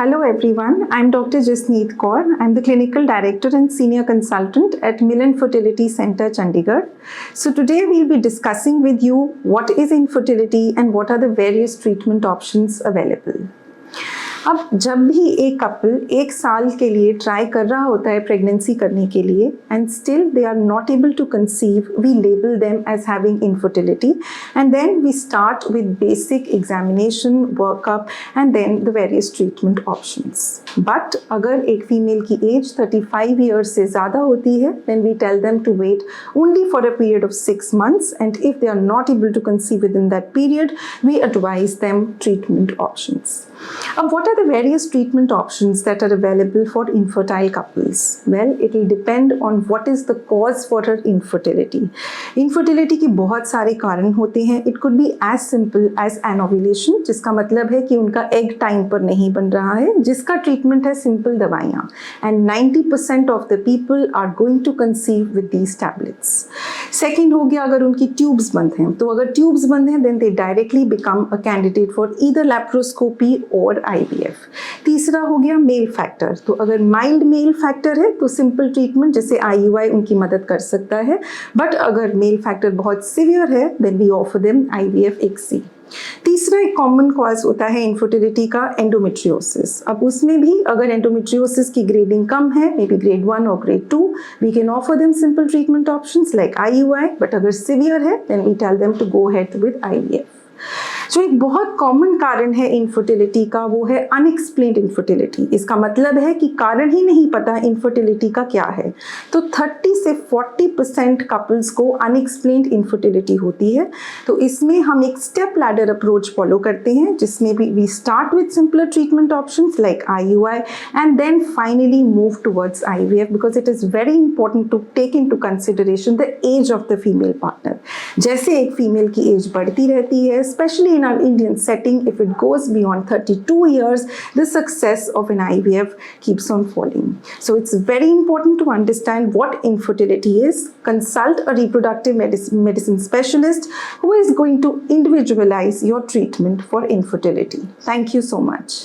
Hello everyone, I'm Dr. Jasneet Kaur. I'm the Clinical Director and Senior Consultant at Millen Fertility Center, Chandigarh. So today we'll be discussing with you what is infertility and what are the various treatment options available. अब जब भी एक couple एक साल के लिए try कर रहा होता है प्रेगनेंसी करने के लिए and still they are not able to conceive, we label them as having infertility and then we start with basic examination, workup and then the various treatment options. But अगर एक female की as 35 years से ज़्यादा होती है then we tell them to wait only for a period of 6 months and if they are not able to conceive within that period we advise them treatment options. Now, what are the various treatment options that are available for infertile couples? Well, it will depend on what is the cause for her infertility. Infertility की बहुत सारे कारण होते हैं. It could be as simple as anovulation, जिसका मतलब है कि उनका egg टाइम पर नहीं बन रहा है, जिसका ट्रीटमेंट है सिंपल दवाइयाँ. And 90% of the people are going to conceive with these tablets. Second हो गया अगर उनकी ट्यूब्स बंद हैं, तो अगर ट्यूब्स बंद हैं then they directly become a candidate for either laparoscopy और IVF. तीसरा हो गया मेल फैक्टर, तो अगर माइल्ड मेल फैक्टर है तो सिंपल ट्रीटमेंट जैसे IUI उनकी मदद कर सकता है. बट अगर मेल फैक्टर बहुत सिवियर है then we offer them IVF XC. तीसरा एक कॉमन कॉज होता है इनफर्टिलिटी का एंडोमेट्रियोसिस. अब उसमें भी अगर एंडोमेट्रियोसिस की ग्रेडिंग कम है, मे बी ग्रेड 1 और grade 2, we can offer them simple treatment options like IUI. But अगर सिवियर है then we tell them to go head with IVF. जो एक बहुत कॉमन कारण है इनफर्टिलिटी का वो है अनएक्सप्लेन्ड इनफर्टिलिटी. इसका मतलब है कि कारण ही नहीं पता इनफर्टिलिटी का क्या है. तो 30 से 40% कपल्स को अनएक्सप्लेन्ड इनफर्टिलिटी होती है. तो इसमें हम एक स्टेप लैडर अप्रोच फॉलो करते हैं जिसमें भी we start with simpler treatment options like IUI and then finally move towards IVF because it is very important to take into consideration the age of the female partner. जैसे एक female की as बढ़ती रहती है, especially in our Indian setting, if it goes beyond 32 years, the success of an IVF keeps on falling. So it's very important to understand what infertility is. Consult a reproductive medicine specialist who is going to individualize your treatment for infertility. Thank you so much.